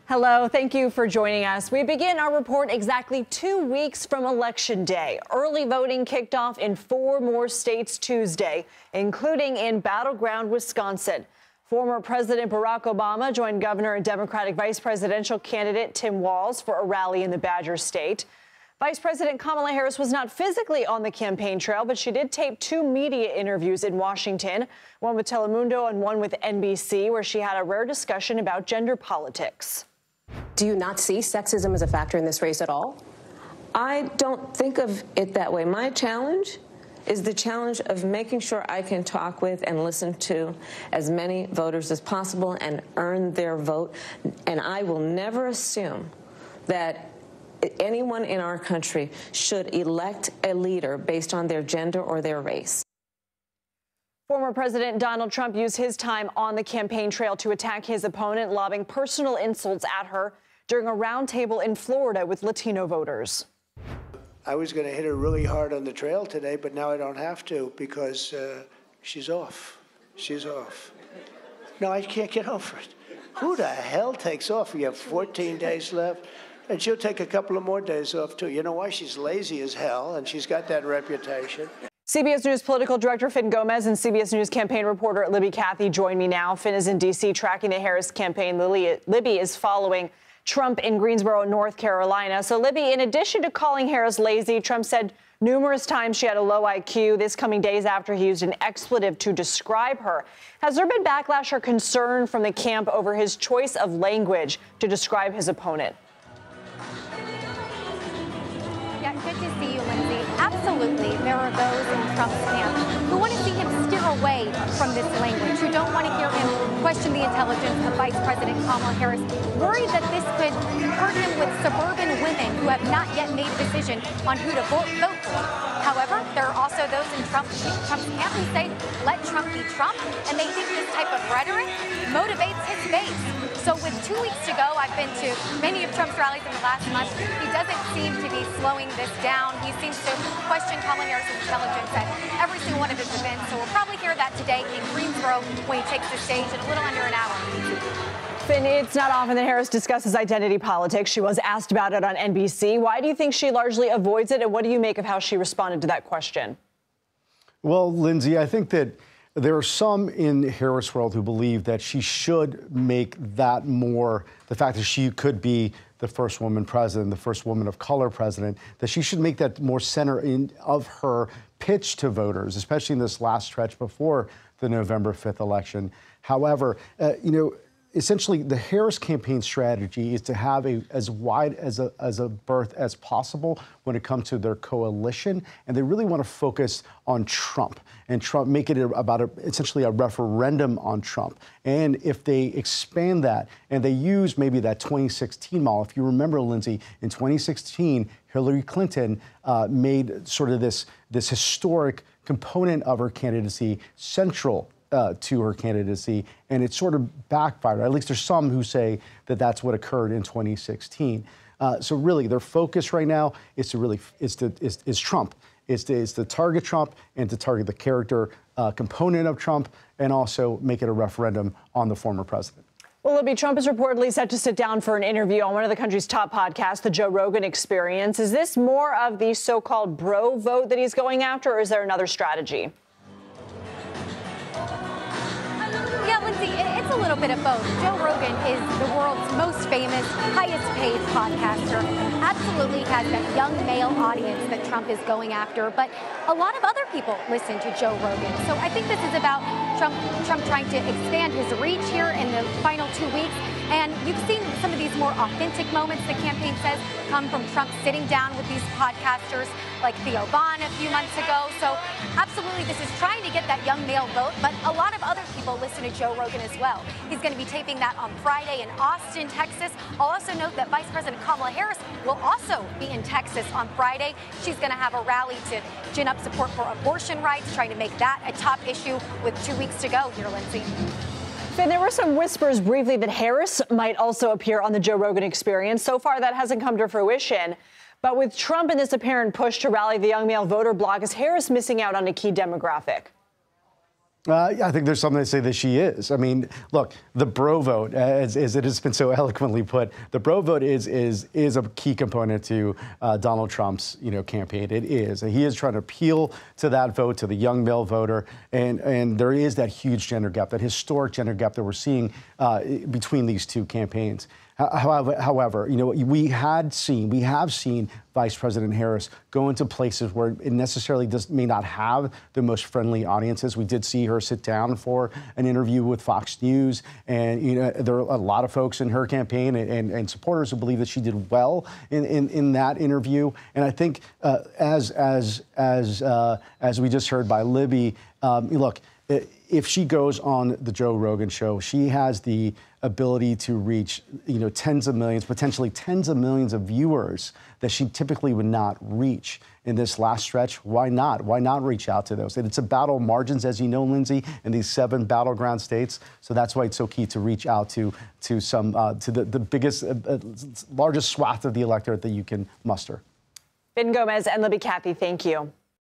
Hello, thank you for joining us. We begin our report exactly 2 weeks from Election Day. Early voting kicked off in 4 more states Tuesday, including in battleground Wisconsin. Former President Barack Obama joined Governor and Democratic vice presidential candidate Tim Walz for a rally in the Badger State. Vice President Kamala Harris was not physically on the campaign trail, but she did tape 2 media interviews in Washington, one with Telemundo and one with NBC, where she had a rare discussion about gender politics. Do you not see sexism as a factor in this race at all? I don't think of it that way. My challenge is the challenge of making sure I can talk with and listen to as many voters as possible and earn their vote. And I will never assume that anyone in our country should elect a leader based on their gender or their race. Former President Donald Trump used his time on the campaign trail to attack his opponent, lobbing personal insults at her during a roundtable in Florida with Latino voters. I was going to hit her really hard on the trail today, but now I don't have to because she's off. She's off. No, I can't get over it. Who the hell takes off? We have 14 days left, and she'll take a couple of more days off, too. You know why? She's lazy as hell, and she's got that reputation. CBS News political director Finn Gómez and CBS News campaign reporter Libby Cathey join me now. Finn is in D.C. tracking the Harris campaign. Libby is following Trump in Greensboro, North Carolina. So, Libby, in addition to calling Harris lazy, Trump said numerous times she had a low IQ this coming days after he used an expletive to describe her. Has there been backlash or concern from the camp over his choice of language to describe his opponent? Yeah, good to see you, Lindsay. Absolutely, there are those in Trump's camp who want to see him steer away from this language, who don't want to hear him question the intelligence of Vice President Kamala Harris, worried that this could hurt him with suburban women who have not yet made a decision on who to vote for. However, there are also those in Trump's camp who say, let Trump be Trump, and they think this type of rhetoric motivates his base. So with 2 weeks to go, I've been to many of Trump's rallies in the last month. He doesn't seem to be slowing this down. He seems to question Kamala Harris' intelligence at every single one of his events. So we'll probably hear that today in Greensboro when he takes the stage in a little under an hour. Finn, it's not often that Harris discusses identity politics. She was asked about it on NBC. Why do you think she largely avoids it, and what do you make of how she responded to that question? Well, Lindsay, I think that there are some in Harris' world who believe that she should make that more, the fact that she could be the first woman president, the first woman of color president, that she should make that more center of her pitch to voters, especially in this last stretch before the November 5th election. However, essentially, the Harris campaign strategy is to have as wide as a berth as possible when it comes to their coalition, and they really want to focus on Trump and make it about essentially a referendum on Trump. And if they expand that and they use maybe that 2016 model, if you remember, Lindsay, in 2016, Hillary Clinton made sort of this historic component of her candidacy central to her candidacy, and it sort of backfired. At least there's some who say that that's what occurred in 2016. So really, their focus right now is Trump. Is to target Trump and to target the character component of Trump, and also make it a referendum on the former president. Well, Libby, Trump is reportedly set to sit down for an interview on one of the country's top podcasts, The Joe Rogan Experience. Is this more of the so-called bro vote that he's going after, or is there another strategy? Yeah, Lindsay, it's a little bit of both. Joe Rogan is the world's most famous, highest paid podcaster. Absolutely has that young male audience that Trump is going after. But a lot of other people listen to Joe Rogan. So I think this is about Trump trying to expand his reach here in the final 2 weeks. And you've seen some of these more authentic moments, the campaign says, come from Trump sitting down with these podcasters like Theo Vaughn a few months ago. So absolutely, this is trying to get that young male vote. But a lot of other people listen to Joe Rogan as well. He's going to be taping that on Friday in Austin, Texas. I'll also note that Vice President Kamala Harris will also be in Texas on Friday. She's going to have a rally to gin up support for abortion rights, trying to make that a top issue with 2 weeks to go here, Lindsay. Finn, there were some whispers briefly that Harris might also appear on the Joe Rogan Experience. So far, that hasn't come to fruition. But with Trump and this apparent push to rally the young male voter bloc, is Harris missing out on a key demographic? I think there's something to say that she is. I mean, look, the bro vote, as it has been so eloquently put, the bro vote is a key component to Donald Trump's campaign. It is. He is trying to appeal to that vote, to the young male voter, and there is that huge gender gap, that historic gender gap that we're seeing between these two campaigns. However, we have seen Vice President Harris go into places where it necessarily may not have the most friendly audiences. We did see her sit down for an interview with Fox News, and there are a lot of folks in her campaign and supporters who believe that she did well in that interview. And I think as we just heard by Libby, look, if she goes on the Joe Rogan show, she has the ability to reach, tens of millions, potentially tens of millions of viewers that she typically would not reach in this last stretch. Why not? Why not reach out to those? And it's a battle of margins, as you know, Lindsay, in these 7 battleground states. So that's why it's so key to reach out to the biggest, largest swath of the electorate that you can muster. Ben Gómez and Libby Cathey, thank you.